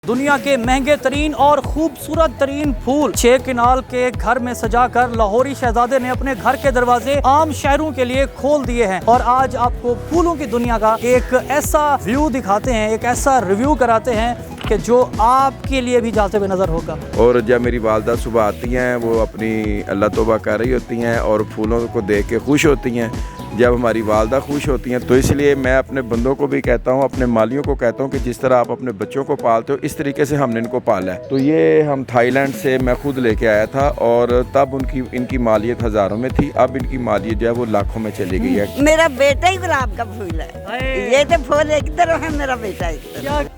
दुनिया के महंगे तरीन और खूबसूरत तरीन फूल 6 किनाल के घर में सजाकर लाहौरी शहजादे ने अपने घर के दरवाजे आम शहरों के लिए खोल दिए हैं। और आज आपको फूलों की दुनिया का एक ऐसा व्यू दिखाते हैं, एक ऐसा रिव्यू कराते हैं कि जो आपके लिए भी जाते हुए नजर होगा। और जब मेरी वालदा सुबह आती हैं वो अपनी अल्लाह तौबा कर रही होती हैं और फूलों को देख के खुश होती हैं। जब हमारी वालदा खुश होती हैं तो इसलिए मैं अपने बंदों को भी कहता हूँ, अपने मालियों को कहता हूँ कि जिस तरह आप अपने बच्चों को पालते हो इस तरीके से हमने इनको पाला है। तो ये हम थाईलैंड से मैं खुद लेके आया था और तब इनकी मालियत हज़ारों में थी, अब इनकी मालियत जो है वो लाखों में चली गई है। मेरा बेटा ही गुलाब का फूल है, ये तो फूल एक तरफ है, मेरा बेटा एक तरफ।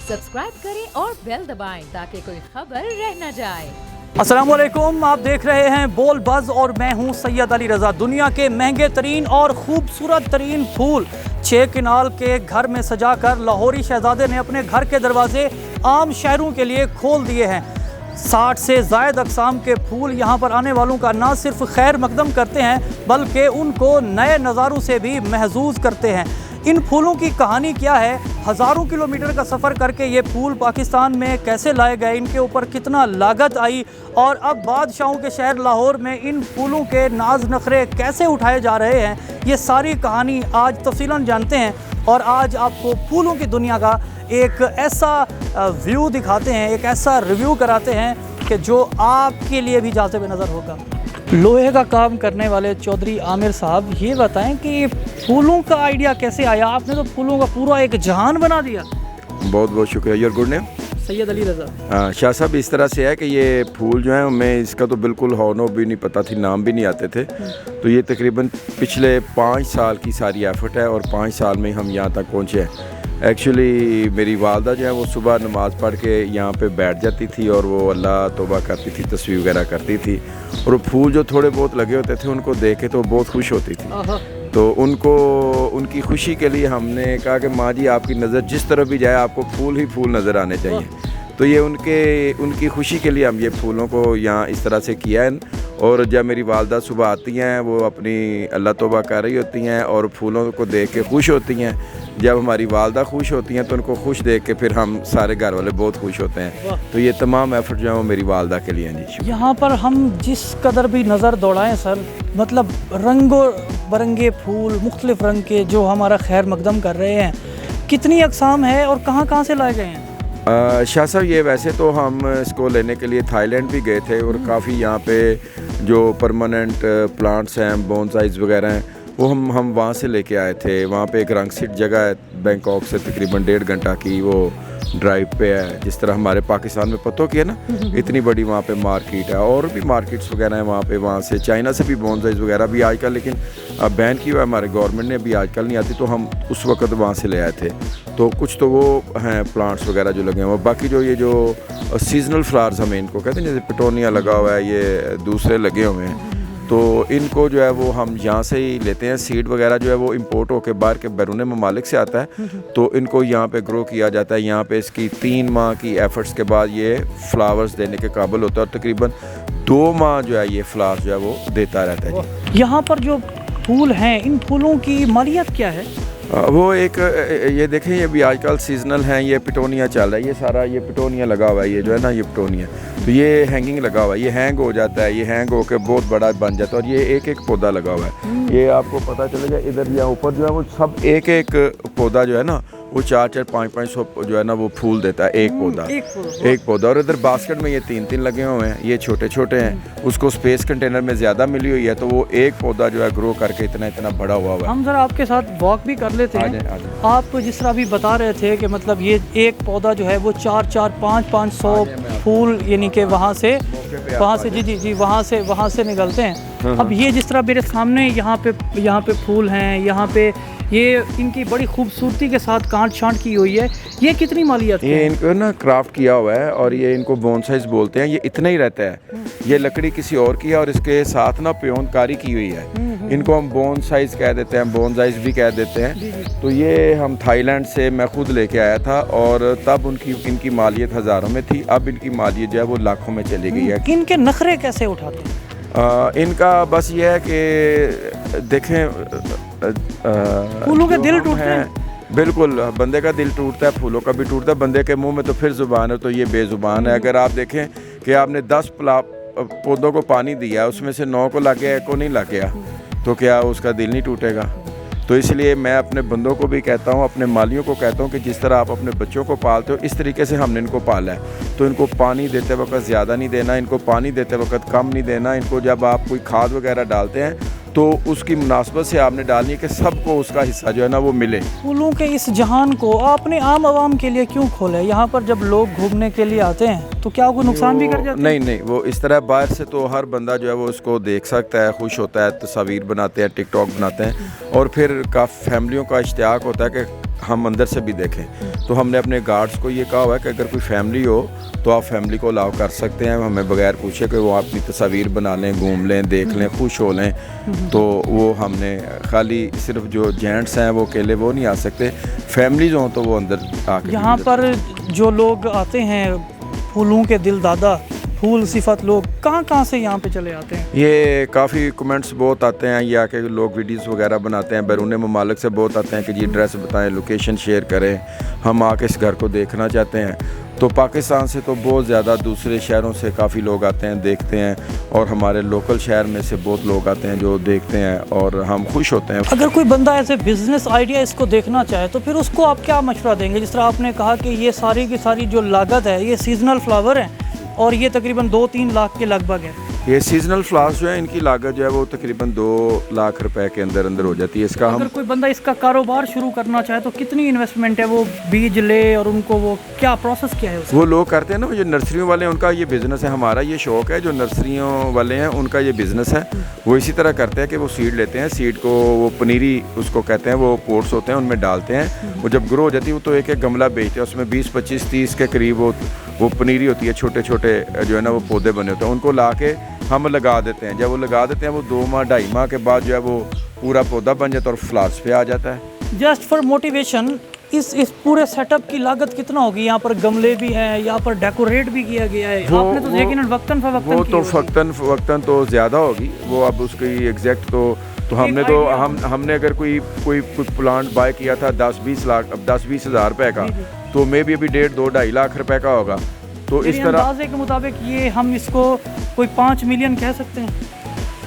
सब्सक्राइब करें और बेल दबाएं ताकि कोई खबर रह न जाए। अस्सलाम वालेकुम, आप देख रहे हैं बोल बज़ और मैं हूं सैयद अली रज़ा। दुनिया के महंगे तरीन और खूबसूरत तरीन फूल 6 किनाल के घर में सजाकर लाहौरी शहजादे ने अपने घर के दरवाजे आम शहरों के लिए खोल दिए हैं। 60 से ज़ायद अक़साम के फूल यहाँ पर आने वालों का ना सिर्फ खैर मकदम करते हैं बल्कि उनको नए नज़ारों से भी महजूज़ करते हैं। इन फूलों की कहानी क्या है, हज़ारोों किलोमीटर का सफ़र करके ये फूल पाकिस्तान में कैसे लाए गए, इनके ऊपर कितना लागत आई और अब बादशाहों के शहर लाहौर में इन फूलों के नाज नखरे कैसे उठाए जा रहे हैं, ये सारी कहानी आज तफसीलन जानते हैं। और आज आपको फूलों की दुनिया का एक ऐसा व्यू दिखाते हैं, एक ऐसा रिव्यू कराते हैं कि जो आपके लिए भी जाते हुए नज़र होगा। लोहे का काम करने वाले चौधरी आमिर साहब, ये बताएं कि फूलों का आइडिया कैसे आया? आपने तो फूलों का पूरा एक जहान बना दिया। बहुत बहुत शुक्रिया। Your good name? Syed Ali Raza. Shah साहब, इस तरह से है कि ये फूल जो है मैं इसका तो बिल्कुल हौनो भी नहीं पता थी, नाम भी नहीं आते थे। तो ये तकरीबन पिछले 5 साल की सारी एफर्ट है और 5 साल में हम यहाँ तक पहुँचे हैं। एक्चुअली मेरी वालदा जो है वो सुबह नमाज़ पढ़ के यहाँ पे बैठ जाती थी और वो अल्लाह तौबा करती थी, तस्वीर वगैरह करती थी और वो फूल जो थोड़े बहुत लगे होते थे उनको देख के तो बहुत खुश होती थी। तो उनकी खुशी के लिए हमने कहा कि माँ जी आपकी नज़र जिस तरफ भी जाए आपको फूल ही फूल नज़र आने चाहिए। तो ये उनकी खुशी के लिए हम ये फूलों को यहाँ इस तरह से किया है। और जब मेरी वालदा सुबह आती हैं वो अपनी अल्लाह तौबा कर रही होती हैं और फूलों को देख के खुश होती हैं। जब हमारी वालदा खुश होती हैं तो उनको खुश देख के फिर हम सारे घर वाले बहुत खुश होते हैं। तो ये तमाम एफर्ट जो है वो मेरी वालदा के लिए हैं जी। यहाँ पर हम जिस कदर भी नज़र दौड़ाएं सर, मतलब रंगो बरंगे फूल मुख्तलिफ रंग के जो हमारा खैर मकदम कर रहे हैं। कितनी अक़साम है और कहाँ से लाए गए हैं? शाह साहब, ये वैसे तो हम इसको लेने के लिए थाईलैंड भी गए थे और काफ़ी यहाँ पे जो परमानेंट प्लांट्स हैं, बोनसाइज वगैरह हैं, वो हम वहाँ से लेके आए थे। वहाँ पे एक रंगसिट जगह है बैंकॉक से तकरीबन 1.5 घंटा की वो ड्राइव पे है। जिस तरह हमारे पाकिस्तान में पतों की है ना, इतनी बड़ी वहाँ पे मार्केट है और भी मार्केट्स वगैरह हैं वहाँ पे। वहाँ से चाइना से भी बोनसाइज वगैरह भी आजकल, लेकिन अब बैन की हुआ है हमारे गवर्नमेंट ने, अभी आजकल नहीं आती। तो हम उस वक्त वहाँ से ले आए थे। तो कुछ तो वो हैं प्लांट्स वगैरह जो लगे हुए, बाकी जो ये जो सीजनल फ्लावर्स हमें इनको कहते हैं, जैसे पिटोनिया लगा हुआ है, ये दूसरे लगे हुए हैं। तो इनको जो है वो हम यहाँ से ही लेते हैं। सीड वगैरह जो है वो इंपोर्ट होकर बाहर के बैरून ममालिक से आता है। तो इनको यहाँ पे ग्रो किया जाता है। यहाँ पे इसकी 3 माह की एफर्ट्स के बाद ये फ्लावर्स देने के काबिल होता है और तकरीबन 2 माह जो है ये फ्लावर्स जो है वो देता रहता है जी। यहाँ पर जो फूल हैं, इन फूलों की मालियत क्या है? वो एक ये देखें, ये भी आजकल सीजनल हैं। ये पिटोनिया चल रहा है, ये सारा ये पिटोनिया लगा हुआ है, ये जो है ना ये पिटोनिया। तो ये हैंगिंग लगा हुआ है, ये हैंग हो जाता है, ये हैंग होकर बहुत बड़ा बन जाता है। और ये एक पौधा लगा हुआ है, ये आपको पता चलेगा इधर या ऊपर जो है वो सब एक पौधा जो है ना वो 4-4, 5-5 सौ जो है ना वो फूल देता है एक पौधा। और इधर बास्केट में ये 3-3 लगे हुए हैं, ये छोटे छोटे हैं। उसको स्पेस कंटेनर में ज़्यादा मिली हुई है तो वो एक पौधा जो है ग्रो करके इतना बड़ा हुआ है। हम ज़रा आपके साथ वॉक भी कर लेते हैं। आप जिस तरह अभी बता रहे थे कि मतलब ये एक पौधा जो है वो 4-4, 5-5 सौ फूल यानी कि वहाँ से जी वहाँ से निकलते हैं। अब ये जिस तरह मेरे सामने यहाँ पे फूल हैं, यहाँ पे ये इनकी बड़ी खूबसूरती के साथ कांट छांट की हुई है। ये कितनी मालियत है? ये इनको ना क्राफ्ट किया हुआ है और ये इनको बोनसाइज बोलते हैं। ये इतना ही रहता है, ये लकड़ी किसी और की है और इसके साथ ना प्योनकारी की हुई है। इनको हम बोनसाइज कह देते हैं, बोनसाइज भी कह देते हैं। तो ये हम थाईलैंड से मैं खुद लेके आया था और तब इनकी मालियत हज़ारों में थी, अब इनकी मालियत जो है वो लाखों में चली गई है। इनके नखरे कैसे उठाते हैं? इनका बस ये है कि देखें फूलों के दिल टूटते हैं। बिल्कुल, बंदे का दिल टूटता है, फूलों का भी टूटता है, बंदे के मुंह में तो फिर ज़ुबान है तो ये बेज़ुबान है। अगर आप देखें कि आपने 10 पौधों को पानी दिया, उसमें से 9 को लग गया, 1 को नहीं लग गया, तो क्या उसका दिल नहीं टूटेगा? तो इसलिए मैं अपने बंदों को भी कहता हूँ, अपने मालियों को कहता हूँ कि जिस तरह आप अपने बच्चों को पालते हो, इस तरीके से हमने इनको पाला है। तो इनको पानी देते वक्त ज़्यादा नहीं देना, इनको पानी देते वक्त कम नहीं देना। इनको जब आप कोई खाद वगैरह डालते हैं तो उसकी मुनासबत से आपने डालनी है कि सबको उसका हिस्सा जो है ना वो मिले। फूलों के इस जहान को आपने आम आवाम के लिए क्यों खोला है? यहाँ पर जब लोग घूमने के लिए आते हैं तो क्या वो नुकसान भी कर जाते हैं? नहीं नहीं, वो इस तरह बाहर से तो हर बंदा जो है वो उसको देख सकता है, खुश होता है, तस्वीर बनाते हैं, टिकटॉक बनाते हैं, और फिर काफ़ी फैमिलियों का इश्तियाक होता है कि हम अंदर से भी देखें। तो हमने अपने गार्ड्स को ये कहा हुआ है कि अगर कोई फैमिली हो तो आप फैमिली को अलाउ कर सकते हैं, हमें बगैर पूछे कि वो अपनी तस्वीर बना लें, घूम लें, देख लें, खुश हो लें। तो वो हमने खाली सिर्फ जो जेंट्स हैं वो अकेले वो नहीं आ सकते, फैमिलीज हों तो वो अंदर आके। यहाँ पर जो लोग आते हैं फूलों के दिल दादा, फूल सिफत लोग कहाँ से यहाँ पे चले आते हैं? ये काफ़ी कमेंट्स बहुत आते हैं, ये आके लोग वीडियोस वगैरह बनाते हैं, बैरून ममालिक से बहुत आते हैं कि जी एड्रेस बताएं, लोकेशन शेयर करें, हम आके इस घर को देखना चाहते हैं। तो पाकिस्तान से तो बहुत ज़्यादा दूसरे शहरों से काफ़ी लोग आते हैं, देखते हैं, और हमारे लोकल शहर में से बहुत लोग आते हैं जो देखते हैं, और हम खुश होते हैं। अगर कोई बंदा ऐसे बिजनेस आइडिया इसको देखना चाहे तो फिर उसको आप क्या मशवरा देंगे? जिस तरह आपने कहा कि ये सारी की सारी जो लागत है ये सीजनल फ्लावर है और ये तकरीबन 2-3 लाख के लगभग है। ये सीजनल फ्लावर्स जो है इनकी लागत जो है वो तकरीबन 2 लाख रुपए के अंदर अंदर हो जाती है। इसका अगर कोई बंदा इसका कारोबार शुरू करना चाहे तो कितनी इन्वेस्टमेंट है? वो बीज ले और उनको वो क्या प्रोसेस क्या है उसका? वो लोग करते हैं ना, जो नर्सरियों वाले हैं उनका ये बिज़नेस है, हमारा ये शौक़ है। जो नर्सरियों वाले हैं उनका ये बिज़नेस है, वो इसी तरह करते हैं कि वो सीड लेते हैं, सीड को वो पनीरी उसको कहते हैं, वो पोट्स होते हैं उनमें डालते हैं, वो जब ग्रो हो जाती है वो तो एक एक गमला बेचते हैं, उसमें 20, 25, 30 के करीब वो पनीरी होती है, छोटे छोटे जो है ना वो पौधे बने होते हैं, उनको ला के हम लगा देते हैं। जब वो लगा देते हैं वो 2 माह 2.5 माह के बाद जो है वो पूरा पौधा बन जाता है और फ्लावर्स पे आ जाता है। जस्ट फॉर मोटिवेशन, इस पूरे सेटअप की लागत कितना होगी? यहाँ पर गमले भी हैं, यहाँ पर डेकोरेट भी किया गया है, आपने तो यकीनन वक्तन फवक्तन वो की तो होगी। वक्तन तो ज़्यादा होगी, वो अब उसकी एग्जैक्ट तो हमने तो हमने अगर कोई प्लांट बाय किया था 10-20 लाख, अब 10-20 हज़ार रुपये का, तो मे भी अभी 1.5-2.5 लाख रुपए का होगा। तो इस तरह अंदाजे के मुताबिक ये हम इसको कोई 5 मिलियन कह सकते हैं?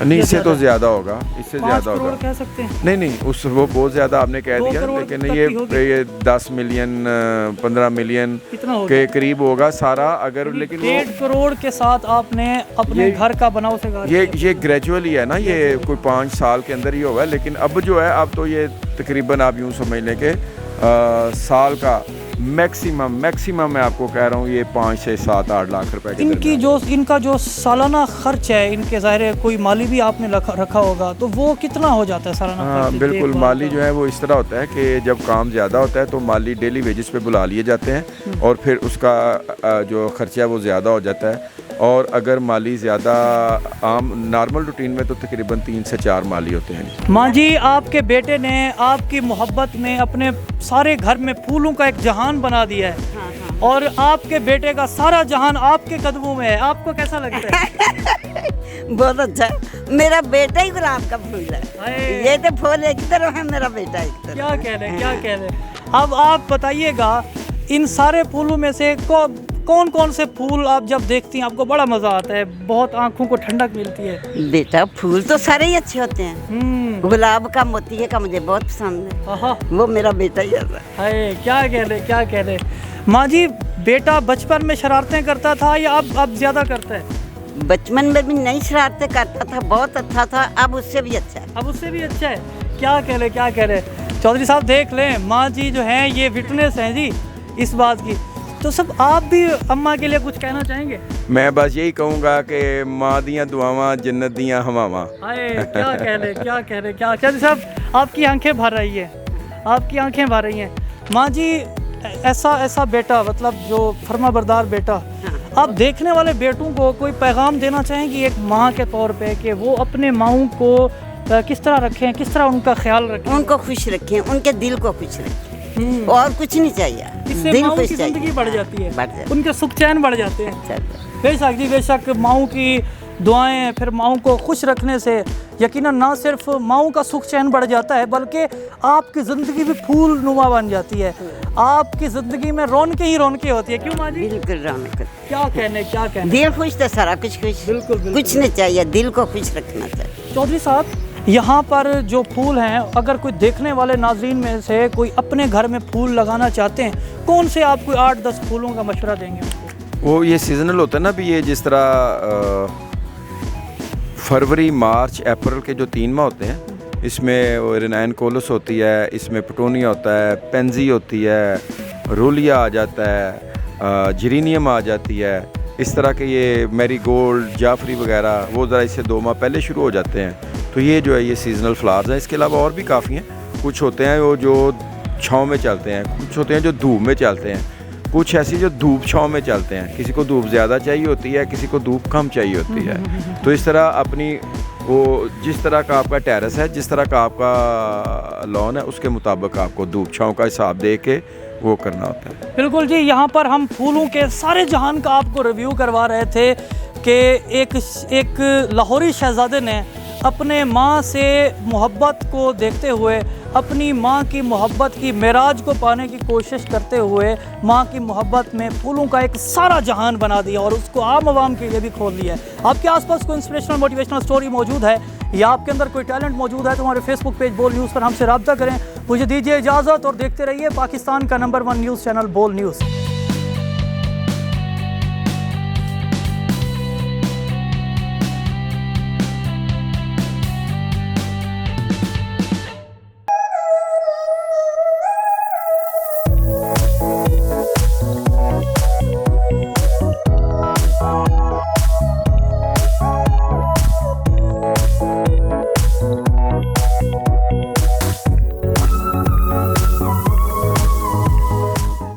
नहीं, इससे तो ज़्यादा होगा, इससे 5 ज़्यादा करोड़ होगा। कह सकते हैं? नहीं उस वो बहुत ज़्यादा आपने कह 2 दिया, करोड़ लेकिन तक ये की होगी। 10 मिलियन 15 मिलियन कितना होगा? के करीब होगा सारा। अगर लेकिन 1.5 करोड़ के साथ आपने अपने घर का बनाओ से ये ग्रेजुअली है ना, ये कोई 5 साल के अंदर ही होगा। लेकिन अब जो है, अब तो ये तकरीबन आप यूँ समझ लें कि साल का मैक्सिमम मैं आपको कह रहा हूँ ये 5 से 7-8 लाख रुपए के इनका जो सालाना खर्च है, इनके ज़ाहिर है कोई माली भी आपने रखा होगा, तो वो कितना हो जाता है सालाना खर्च? हाँ बिल्कुल, माली जो है वो इस तरह होता है कि जब काम ज़्यादा होता है तो माली डेली वेजेस पे बुला लिए जाते हैं, और फिर उसका जो खर्चा है वो ज़्यादा हो जाता है। और अगर माली ज़्यादा आम नॉर्मल रूटीन में तो तकरीबन 3 से 4 माली होते हैं। माँ जी, आपके बेटे ने आपकी मोहब्बत में अपने सारे घर में फूलों का एक जहान बना दिया है। हाँ। और आपके बेटे का सारा जहान आपके कदमों में है, आपको कैसा लगता है? बहुत अच्छा, मेरा बेटा ही गुलाब का फूल है। ये तो फूल एक तरफ है, मेरा बेटा एक तरफ। क्या कह रहे अब आप बताइएगा, इन सारे फूलों में से कौन से फूल आप जब देखती हैं आपको बड़ा मजा आता है, बहुत आंखों को ठंडक मिलती है? बेटा फूल तो सारे ही अच्छे होते हैं, गुलाब का, मोतिये का मुझे बहुत पसंद है, वो मेरा बेटा ही है। क्या कह रहे माँ जी, बेटा बचपन में शरारतें करता था या अब ज्यादा करता है? बचपन में भी नई शरारतें करता था, बहुत अच्छा था, अब उससे भी अच्छा है। अब उससे भी अच्छा है? क्या कह रहे चौधरी साहब, देख लें, माँ जी जो हैं ये विटनेस हैं जी इस बात की। तो सब आप भी अम्मा के लिए कुछ कहना चाहेंगे? मैं बस यही कहूँगा कि माँ दियाँ दुआवां जन्नत दियाँ हवावां। क्या कह रहे चौधरी साहब, आपकी आंखें भर रही हैं। माँ जी, ऐसा बेटा, मतलब जो फर्माबरदार बेटा, आप देखने वाले बेटों को कोई पैगाम देना चाहेंगी एक माँ के तौर पे कि वो अपने माँओं को किस तरह रखें, किस तरह उनका ख्याल रखें? उनको खुश रखें, उनके दिल को खुश रखें, और कुछ नहीं चाहिए। इससे दिल माँओं खुश की चाहिए, जिंदगी बढ़ जाती है, उनके सुख चैन बढ़ जाते हैं। बेशक जी, बेशक माँओं की दुआएं फिर माओं को खुश रखने से यकीनन ना सिर्फ माओं का सुख चैन बढ़ जाता है बल्कि आपकी ज़िंदगी भी फूल नुमा बन जाती है, आपकी ज़िंदगी में रौनकें ही रौनकें होती है। क्यों माँ जी? बिल्कुल रौनक। क्या कहने दिल खुश तो सारा कुछ खुश। बिल्कुल। कुछ नहीं चाहिए, दिल को खुश रखना चाहिए। चौधरी साहब, यहाँ पर जो फूल हैं, अगर कोई देखने वाले नाजरीन में से कोई अपने घर में फूल लगाना चाहते हैं, कौन से आप कोई 8-10 फूलों का मशवरा देंगे? वो ये सीजनल होता है ना, भी ये जिस तरह फरवरी मार्च अप्रैल के जो 3 माह होते हैं, इसमें रिनाइन कोलस होती है, इसमें पटोनिया होता है, पेंजी होती है, रोलिया आ जाता है, जरीनियम आ जाती है, इस तरह के ये मैरीगोल्ड, जाफरी वगैरह, वो ज़रा इससे 2 माह पहले शुरू हो जाते हैं। तो ये जो है ये सीजनल फ्लावर्स हैं। इसके अलावा और भी काफ़ी हैं। कुछ होते हैं वो जो छाँव में चलते हैं, कुछ होते हैं जो धूप में चलते हैं, कुछ ऐसी जो धूप छाँव में चलते हैं। किसी को धूप ज़्यादा चाहिए होती है, किसी को धूप कम चाहिए होती है। तो इस तरह अपनी वो जिस तरह का आपका टेरेस है, जिस तरह का आपका लॉन है, उसके मुताबिक आपको धूप छाँव का हिसाब दे के वो करना होता है। बिल्कुल जी, यहाँ पर हम फूलों के सारे जहान का आपको रिव्यू करवा रहे थे कि एक लाहौरी शहजादे ने अपने माँ से मोहब्बत को देखते हुए, अपनी माँ की मोहब्बत की मेराज को पाने की कोशिश करते हुए माँ की मोहब्बत में फूलों का एक सारा जहान बना दिया और उसको आम आवाम के लिए भी खोल दिया है। आपके आसपास कोई इंस्पिरेशनल मोटिवेशनल स्टोरी मौजूद है या आपके अंदर कोई टैलेंट मौजूद है तो हमारे फेसबुक पेज बोल न्यूज़ पर हमसे रब्ता करें। मुझे दीजिए इजाज़त और देखते रहिए पाकिस्तान का नंबर 1 न्यूज़ चैनल बोल न्यूज़।